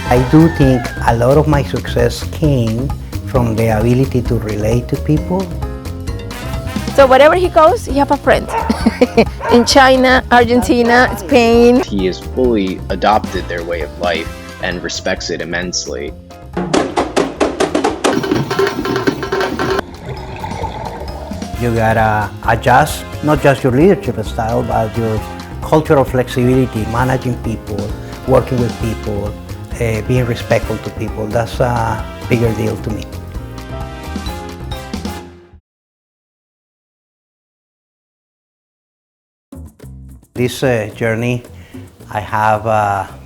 I do think a lot of my success came from the ability to relate to people. So wherever he goes, he have a friend. In China, Argentina, Spain. He has fully adopted their way of life and respects it immensely. You gotta adjust not just your leadership style, but your cultural flexibility, managing people, working with people, being respectful to people. That's a bigger deal to me. This journey, I have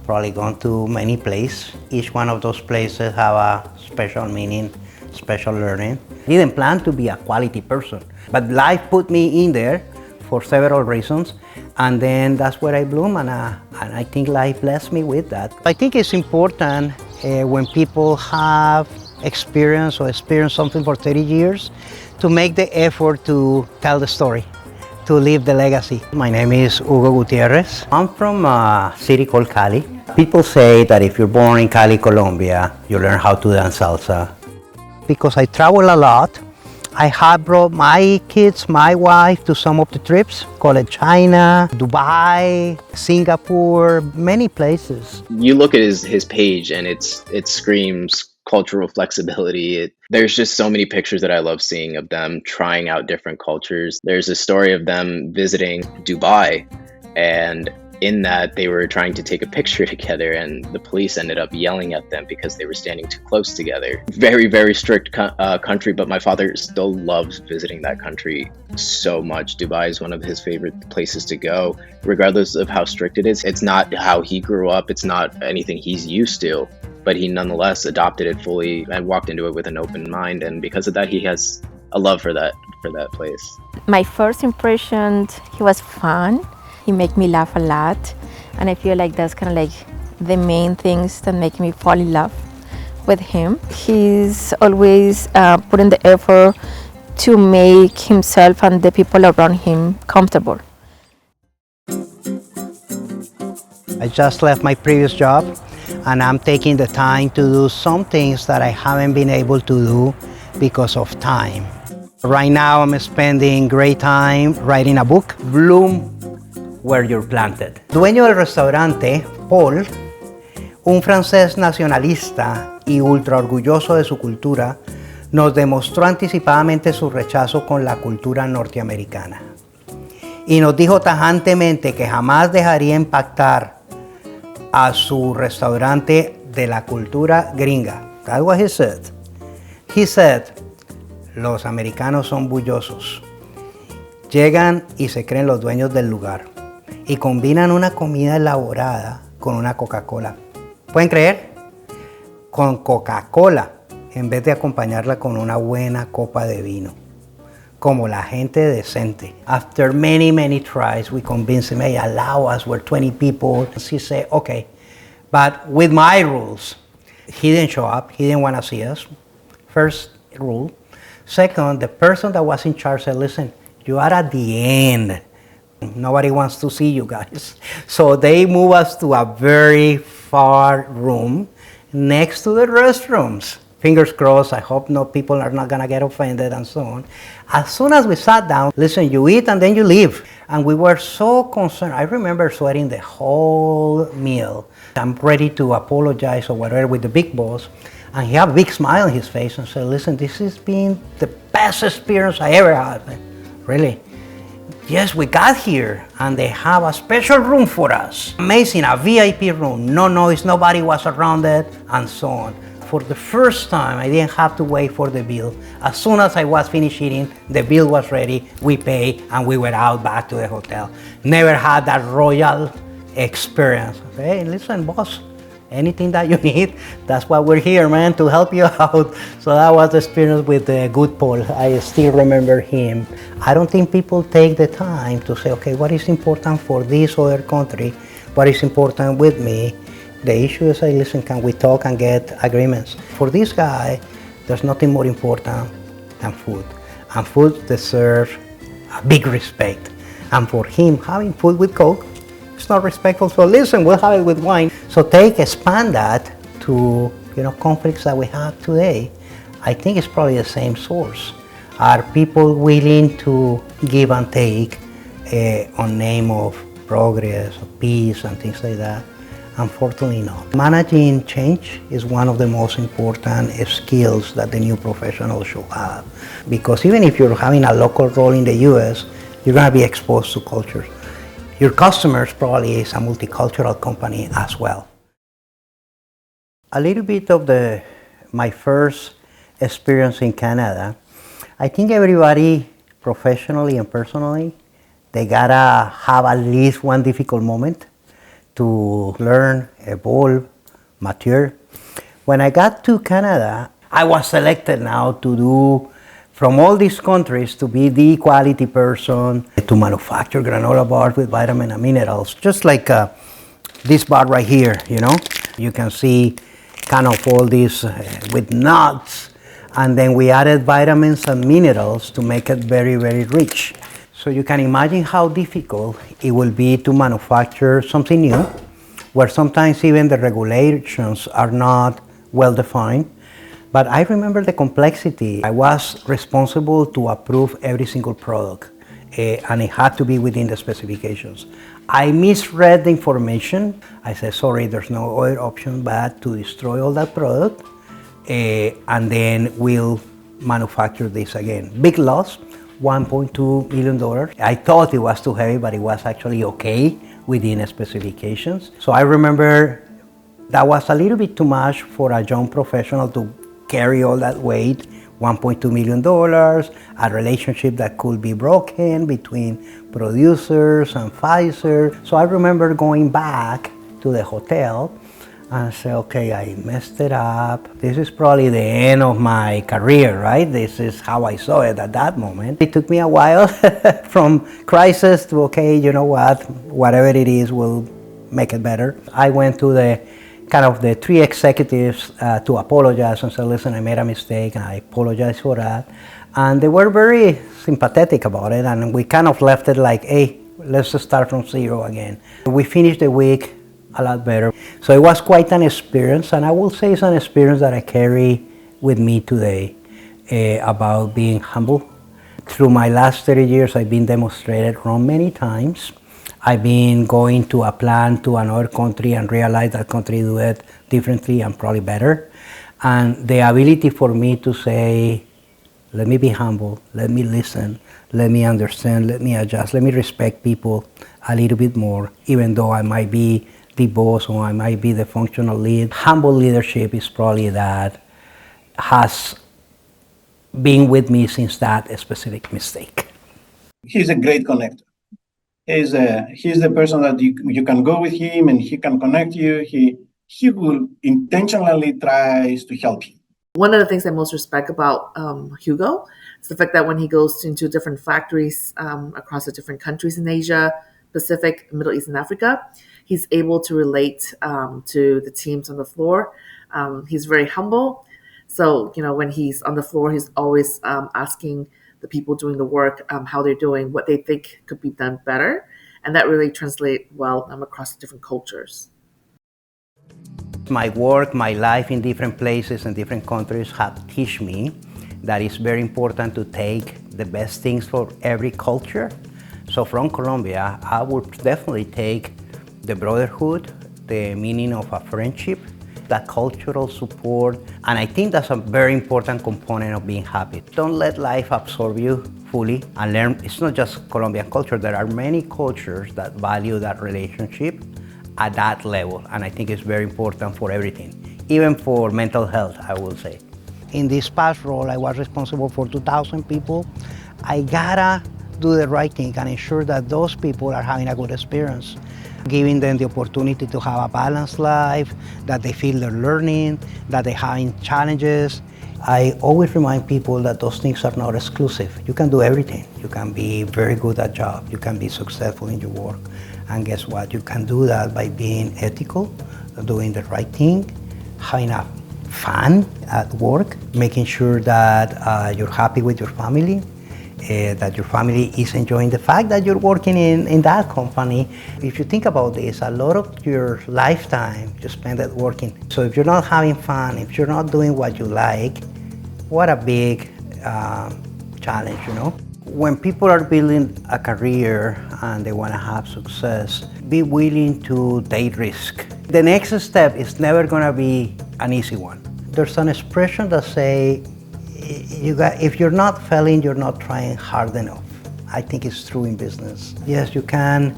probably gone to many places. Each one of those places have a special meaning, special learning. I didn't plan to be a quality person, but life put me in there for several reasons, and then that's where I bloom, and I think life blessed me with that. I think it's important when people have experience something for 30 years to make the effort to tell the story, to leave the legacy. My name is Hugo Gutiérrez. I'm from a city called Cali. People say that if you're born in Cali, Colombia, you learn how to dance salsa. Because I travel a lot, I have brought my kids, my wife to some of the trips, call it China, Dubai, Singapore, many places. You look at his page and it screams cultural flexibility. There's just so many pictures that I love seeing of them trying out different cultures. There's a story of them visiting Dubai, and in that they were trying to take a picture together and the police ended up yelling at them because they were standing too close together. Very, very strict country, but my father still loves visiting that country so much. Dubai is one of his favorite places to go, regardless of how strict it is. It's not how he grew up, it's not anything he's used to, but he nonetheless adopted it fully and walked into it with an open mind, and because of that he has a love for that place. My first impression, he was fun. He made me laugh a lot, and I feel like that's kind of like the main things that make me fall in love with him. He's always putting the effort to make himself and the people around him comfortable. I just left my previous job, and I'm taking the time to do some things that I haven't been able to do because of time. Right now I'm spending great time writing a book, Bloom Where You're Planted. Dueño del restaurante, Paul, un francés nacionalista y ultra orgulloso de su cultura, nos demostró anticipadamente su rechazo con la cultura norteamericana. Y nos dijo tajantemente que jamás dejaría impactar a su restaurante de la cultura gringa. That's what he said. He said, los americanos son bullosos. Llegan y se creen los dueños del lugar. Y combinan una comida elaborada con una Coca-Cola. ¿Pueden creer? Con Coca-Cola, en vez de acompañarla con una buena copa de vino. Como la gente decente. After many, many tries, we convinced him, hey, allow us, we're 20 people. He said, okay, but with my rules. He didn't show up, he didn't want to see us. First rule. Second, the person that was in charge said, listen, you are at the end. Nobody wants to see you guys. So they move us to a very far room next to the restrooms. Fingers crossed, I hope no people are not gonna get offended and so on. As soon as we sat down, listen, you eat and then you leave. And we were so concerned. I remember sweating the whole meal. I'm ready to apologize or whatever with the big boss. And he had a big smile on his face and said, listen, this has been the best experience I ever had. Really? Yes, we got here and they have a special room for us. Amazing, a VIP room, no noise, nobody was around it, and so on. For the first time, I didn't have to wait for the bill. As soon as I was finished eating, the bill was ready, we paid, and we went out back to the hotel. Never had that royal experience. Hey, listen, boss, anything that you need, that's why we're here, man, to help you out. So that was the experience with the good Paul. I still remember him. I don't think people take the time to say, okay, what is important for this other country? What is important with me? The issue is, listen, can we talk and get agreements? For this guy, there's nothing more important than food. And food deserves a big respect. And for him, having food with Coke, it's not respectful. So listen, we'll have it with wine. So expand that to conflicts that we have today, I think it's probably the same source. Are people willing to give and take on name of progress, of peace, and things like that? Unfortunately not. Managing change is one of the most important skills that the new professional should have. Because even if you're having a local role in the US, you're going to be exposed to cultures. Your customers probably is a multicultural company as well. A little bit of my first experience in Canada. I think everybody, professionally and personally, they gotta have at least one difficult moment to learn, evolve, mature. When I got to Canada, I was selected now to do, from all these countries, to be the quality person to manufacture granola bars with vitamin and minerals, just like this bar right here, You can see kind of all these with nuts, and then we added vitamins and minerals to make it very, very rich. So you can imagine how difficult it will be to manufacture something new, where sometimes even the regulations are not well defined. But I remember the complexity. I was responsible to approve every single product, and it had to be within the specifications. I misread the information. I said, sorry, there's no other option but to destroy all that product, and then we'll manufacture this again. Big loss, $1.2 million. I thought it was too heavy, but it was actually okay within the specifications. So I remember that was a little bit too much for a young professional to carry all that weight, $1.2 million, a relationship that could be broken between producers and Pfizer. So I remember going back to the hotel and say, okay, I messed it up. This is probably the end of my career, right? This is how I saw it at that moment. It took me a while from crisis to, okay, you know what, whatever it is, we'll make it better. I went to the three executives to apologize and say, listen, I made a mistake and I apologize for that. And they were very sympathetic about it, and we kind of left it like, hey, let's just start from zero again. We finished the week a lot better. So it was quite an experience, and I will say it's an experience that I carry with me today about being humble. Through my last 30 years, I've been demonstrated wrong many times. I've been going to a plant to another country and realize that country do it differently and probably better. And the ability for me to say, let me be humble, let me listen, let me understand, let me adjust, let me respect people a little bit more, even though I might be the boss or I might be the functional lead. Humble leadership is probably that has been with me since that specific mistake. He's a great connector. He's the person that you can go with him and he can connect you. He will intentionally tries to help you. One of the things I most respect about Hugo is the fact that when he goes into different factories across the different countries in Asia, Pacific, Middle East, and Africa, he's able to relate to the teams on the floor. He's very humble. So, when he's on the floor, he's always asking the people doing the work how they're doing, what they think could be done better. And that really translates well across the different cultures. My work, my life in different places and different countries have taught me that it's very important to take the best things for every culture. So from Colombia, I would definitely take the brotherhood, the meaning of a friendship, that cultural support, and I think that's a very important component of being happy. Don't let life absorb you fully and learn. It's not just Colombian culture. There are many cultures that value that relationship at that level, and I think it's very important for everything, even for mental health, I will say. In this past role, I was responsible for 2,000 people. I gotta do the right thing and ensure that those people are having a good experience, giving them the opportunity to have a balanced life, that they feel they're learning, that they're having challenges. I always remind people that those things are not exclusive. You can do everything. You can be very good at job. You can be successful in your work. And guess what? You can do that by being ethical, doing the right thing, having a fun at work, making sure that you're happy with your family, that your family is enjoying the fact that you're working in that company. If you think about this, a lot of your lifetime you spend it working. So if you're not having fun, if you're not doing what you like, what a big challenge, you know? When people are building a career and they want to have success, be willing to take risk. The next step is never going to be an easy one. There's an expression that say, if you're not failing, you're not trying hard enough. I think it's true in business. Yes, you can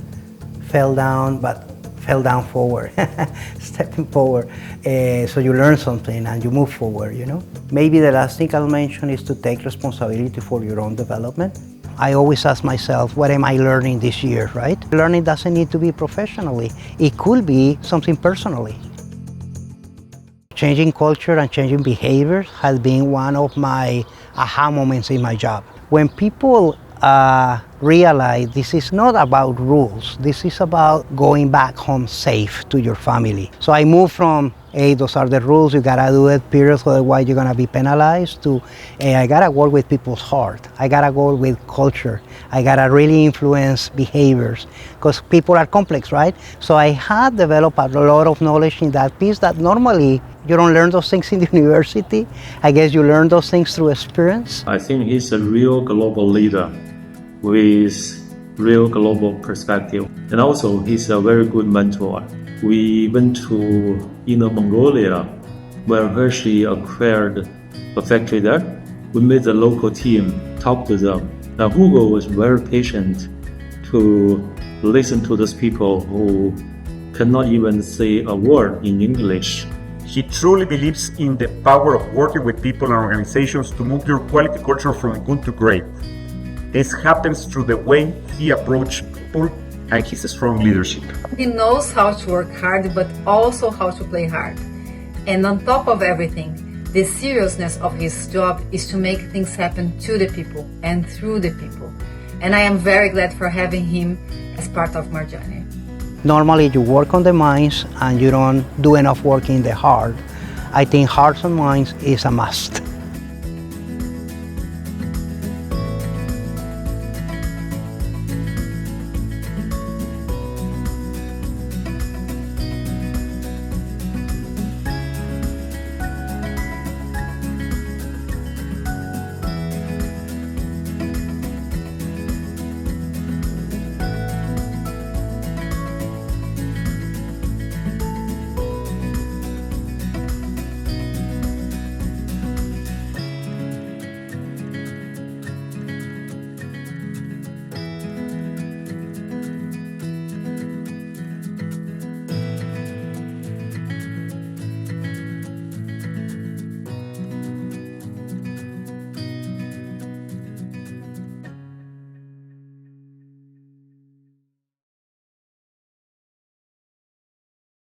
fail down, but fell down forward, stepping forward. So you learn something and you move forward, you know? Maybe the last thing I'll mention is to take responsibility for your own development. I always ask myself, what am I learning this year, right? Learning doesn't need to be professionally. It could be something personally. Changing culture and changing behaviors has been one of my aha moments in my job. When people realize this is not about rules, this is about going back home safe to your family. So I moved from, hey, those are the rules, you gotta do it, period, otherwise you're gonna be penalized, to, hey, I gotta work with people's heart, I gotta work with culture, I gotta really influence behaviors, because people are complex, right? So I had developed a lot of knowledge in that piece that normally you don't learn those things in the university. I guess you learn those things through experience. I think he's a real global leader with real global perspective. And also he's a very good mentor. We went to Inner Mongolia, where Hershey acquired a factory there. We met the local team, talked to them. Now Hugo was very patient to listen to those people who cannot even say a word in English. He truly believes in the power of working with people and organizations to move your quality culture from good to great. This happens through the way he approaches people and his strong leadership. He knows how to work hard, but also how to play hard. And on top of everything, the seriousness of his job is to make things happen to the people and through the people. And I am very glad for having him as part of my journey. Normally you work on the minds and you don't do enough work in the heart. I think hearts and minds is a must.